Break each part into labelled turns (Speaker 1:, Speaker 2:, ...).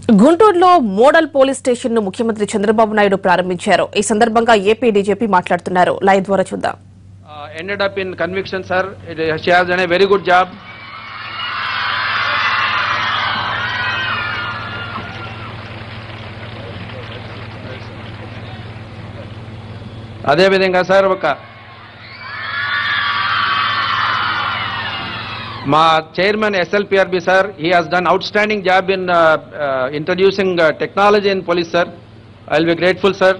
Speaker 1: గుంటూరులో model police station ను ముఖ్యమంత్రి చంద్రబాబు నాయుడు ప్రారంభించారు. ఈ సందర్భంగా ఏపీ డీజీపీ మాట్లాడుతున్నారు. లైవ్ ద్వారా చూద్దాం.
Speaker 2: Ended up in conviction, sir. She has done a very good job. అదే విధంగా సార్ మా chairman SLPRB sir, he has done outstanding job in introducing technology in police, sir. I will be grateful, sir.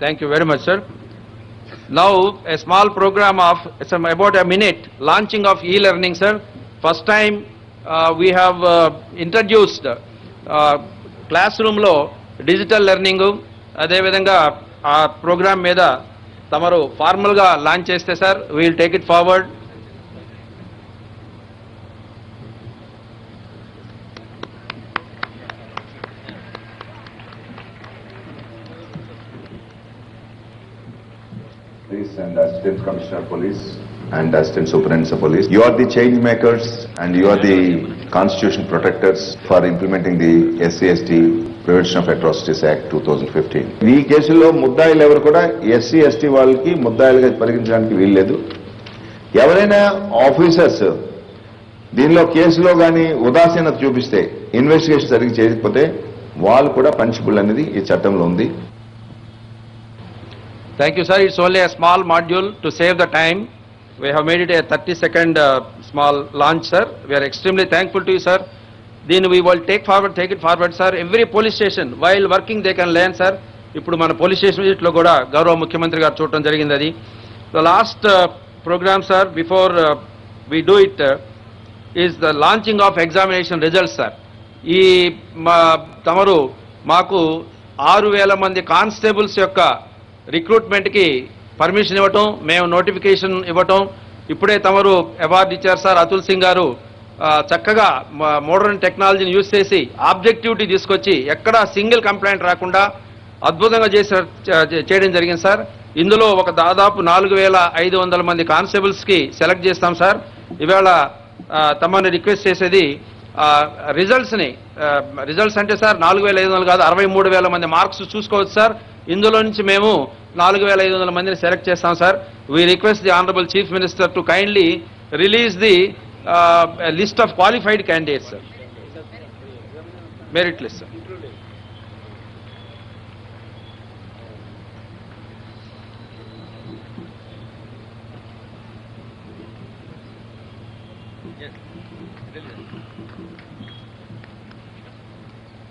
Speaker 2: Thank you very much, sir. Now a small program of about a minute launching of e-learning, sir. First time we have introduced classroom lo digital learning. అదే విధంగా ఆ programme మీద తమరు formal గా launch చేస్తే sir, we will take it forward.
Speaker 3: And Assistant Commissioner of Police and Assistant Superintendent of Police. You are the change makers and you are the constitution protectors for implementing the SC/ST Prevention of Atrocities Act 2015. ఈ కేసులో ముద్దాయిలు ఎవరు కూడా SC/ST వాళ్ళకి ముద్దాయిలుగా పరిగణించడానికి వీల్లేదు. ఎవరైనా officers దీనిలో కేసులో కానీ ఉదాసీనత చూపిస్తే, ఇన్వెస్టిగేషన్ సరిగ్గా చేయకపోతే వాళ్ళు కూడా పనిషబుల్ అనేది ఈ చట్టంలో ఉంది.
Speaker 2: Thank you, sir. It's only a small module to save the time. We have made it a 30-second small launch, sir. We are extremely thankful to you, sir. Then we will take it forward, sir. Every police station, while working, they can learn, sir. ఇప్పుడు మన police station విజిట్లో కూడా గౌరవ ముఖ్యమంత్రి గారు చూడటం జరిగింది. అది the last programme, sir, before we do it is the launching of examination results, sir. ఈ తమరు మాకు 6,000 మంది కానిస్టేబుల్స్ యొక్క రిక్రూట్మెంట్కి పర్మిషన్ ఇవ్వటం, మేము నోటిఫికేషన్ ఇవ్వటం, ఇప్పుడే తమరు అవార్డు ఇచ్చారు సార్. అతుల్ సింగ్ గారు చక్కగా మోడర్న్ టెక్నాలజీని యూజ్ చేసి ఆబ్జెక్టివిటీ తీసుకొచ్చి ఎక్కడా సింగిల్ కంప్లైంట్ రాకుండా అద్భుతంగా చేయడం జరిగింది సార్. ఇందులో ఒక దాదాపు 4,500 మంది కానిస్టేబుల్స్కి సెలెక్ట్ చేస్తాం సార్. ఇవాళ తమని రిక్వెస్ట్ చేసేది రిజల్ట్స్ అంటే సార్ 4,500 కాదు, 63,000 మంది మార్క్స్ చూసుకోవచ్చు సార్. ఇందులో నుంచి మేము 4,500 మందిని సెలెక్ట్ చేస్తాం sir. We request the honourable chief minister to kindly release the list of qualified candidates sir, merit list sir.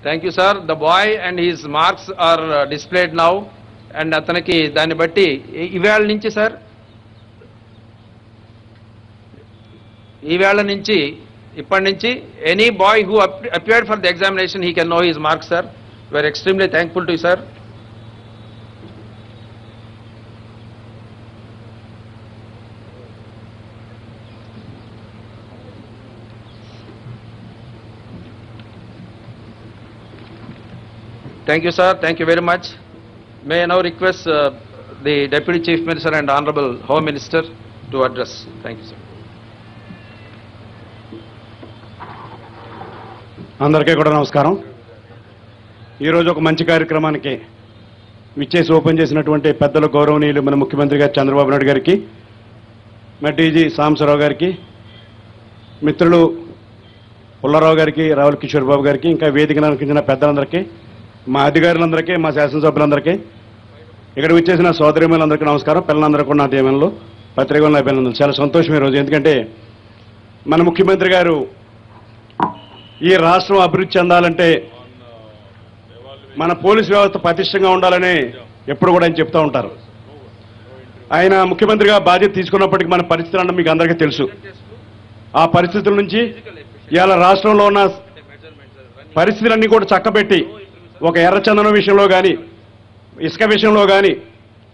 Speaker 2: Thank you, sir. The boy and his marks are displayed now, and అతనికి దాన్ని బట్టి ఈవేళ నుంచి sir, ఈవేళ నుంచి ఇప్పటి నుంచి any bye who appeared for the examination, he can know his marks, sir. We are extremely thankful to you, sir. Thank you, sir. Thank you very much. May I now request the Deputy Chief Minister and Honorable Home Minister to address. Thank you, sir.
Speaker 4: అందరికీ కూడా నమస్కారం. ఈరోజు ఒక మంచి కార్యక్రమానికి విచ్చేసి open చేసినటువంటి పెద్దల గౌరవనీయులు మన ముఖ్యమంత్రి గారు చంద్రబాబు నాయుడు గారికి, మా డీజీ సాంబశివరావు గారికి, మిత్రులు పుల్లారావు గారికి, రావుల కిషోర్ బాబు గారికి, ఇంకా వేదికను అలంకరించిన పెద్దలందరికీ, మా అధికారులందరికీ, మా శాసనసభ్యులందరికీ, ఇక్కడ విచ్చేసిన సోదరిమణులందరికీ నమస్కారం. పిల్లలందరూ కూడా నా దీవెనలు, పత్రికలు అభినందనలు. చాలా సంతోషం ఈరోజు, ఎందుకంటే మన ముఖ్యమంత్రి గారు ఈ రాష్ట్రం అభివృద్ధి చెందాలంటే మన పోలీసు వ్యవస్థ పటిష్టంగా ఉండాలని ఎప్పుడు కూడా ఆయన చెప్తూ ఉంటారు. ఆయన ముఖ్యమంత్రిగా బాధ్యత తీసుకున్నప్పటికీ మన పరిస్థితులు మీకు అందరికీ తెలుసు. ఆ పరిస్థితుల నుంచి ఇవాళ రాష్ట్రంలో ఉన్న పరిస్థితులన్నీ కూడా చక్కబెట్టి, ఒక ఎర్రచందనం విషయంలో కానీ, ఇసుక విషయంలో కానీ,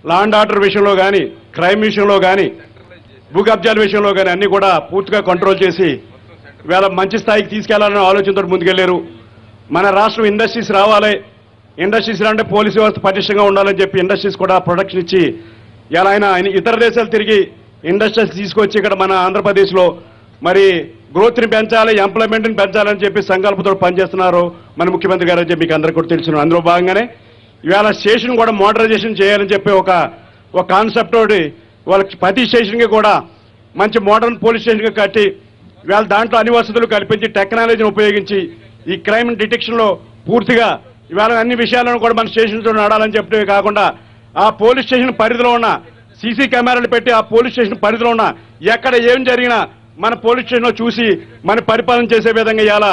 Speaker 4: లా అండ్ ఆర్డర్ విషయంలో కానీ, క్రైమ్ విషయంలో కానీ, భూ కబ్జాల విషయంలో కానీ అన్నీ కూడా పూర్తిగా కంట్రోల్ చేసి ఇవాళ మంచి స్థాయికి తీసుకెళ్లాలనే ఆలోచనతో ముందుకెళ్లారు. మన రాష్ట్రం ఇండస్ట్రీస్ రావాలి, ఇండస్ట్రీస్ అంటే పోలీసు వ్యవస్థ పటిష్టంగా ఉండాలని చెప్పి ఇండస్ట్రీస్ కూడా ప్రొటెక్షన్ ఇచ్చి ఇలా ఆయన ఇతర దేశాలు తిరిగి ఇండస్ట్రీస్ తీసుకొచ్చి ఇక్కడ మన ఆంధ్రప్రదేశ్లో మరి గ్రోత్ని పెంచాలి, ఎంప్లాయ్మెంట్ని పెంచాలని చెప్పి సంకల్పంతో పనిచేస్తున్నారు మన ముఖ్యమంత్రి గారు అని చెప్పి మీకు అందరికీ కూడా తెలుసు. అందులో భాగంగానే ఇవాళ స్టేషన్ కూడా మోడరైజేషన్ చేయాలని చెప్పి ఒక కాన్సెప్ట్ తోటి వాళ్ళకి ప్రతి స్టేషన్కి కూడా మంచి మోడర్న్ పోలీస్ స్టేషన్గా కట్టి ఇవాళ దాంట్లో అన్ని వసతులు కల్పించి టెక్నాలజీని ఉపయోగించి ఈ క్రైమ్ డిటెక్షన్లో పూర్తిగా ఇవాళ అన్ని విషయాలను కూడా మన స్టేషన్తో నడాలని చెప్పడమే కాకుండా ఆ పోలీస్ స్టేషన్ పరిధిలో ఉన్న సీసీ కెమెరాలు పెట్టి ఆ పోలీస్ స్టేషన్ పరిధిలో ఉన్న ఎక్కడ ఏం జరిగినా మన పోలీస్ స్టేషన్లో చూసి మన పరిపాలన చేసే విధంగా ఇవాళ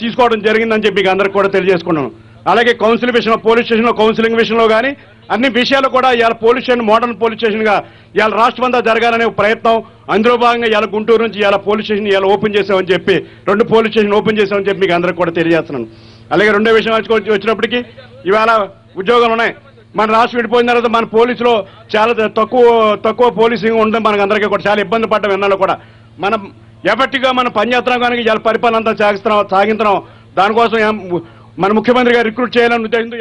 Speaker 4: తీసుకోవడం జరిగిందని చెప్పి మీకు అందరికి కూడా తెలియజేసుకున్నాను. అలాగే కౌన్సిల్ విషయంలో పోలీస్ స్టేషన్లో కౌన్సిలింగ్ విషయంలో కానీ అన్ని విషయాలు కూడా ఇవాళ పోలీస్ స్టేషన్ మోడర్న్ పోలీస్ స్టేషన్గా ఇవాళ రాష్ట్రమంతా జరగాలనే ప్రయత్నం. అందులో భాగంగా ఇవాళ గుంటూరు నుంచి ఇవాళ పోలీస్ స్టేషన్ ఇవాళ ఓపెన్ చేసామని చెప్పి 2 పోలీస్ స్టేషన్ ఓపెన్ చేసామని చెప్పి మీకు అందరికి కూడా తెలియజేస్తున్నాను. అలాగే రెండో విషయం వచ్చినప్పటికీ ఇవాళ ఉద్యోగాలు ఉన్నాయి. మన రాష్ట్రం విడిపోయిన తర్వాత మన పోలీసులో చాలా తక్కువ పోలీసింగ్ ఉండడం మనకు అందరికీ కూడా చాలా ఇబ్బంది పడ్డం ఎన్నాళ్ళు కూడా మనం ఎఫెక్ట్గా మనం పనిచేస్తున్నాం కనుక ఇవాళ పరిపాలన అంతా సాగిస్తున్నాం. దానికోసం మన ముఖ్యమంత్రి గారు రిక్రూట్ చేయాలని ఉద్దేశంతో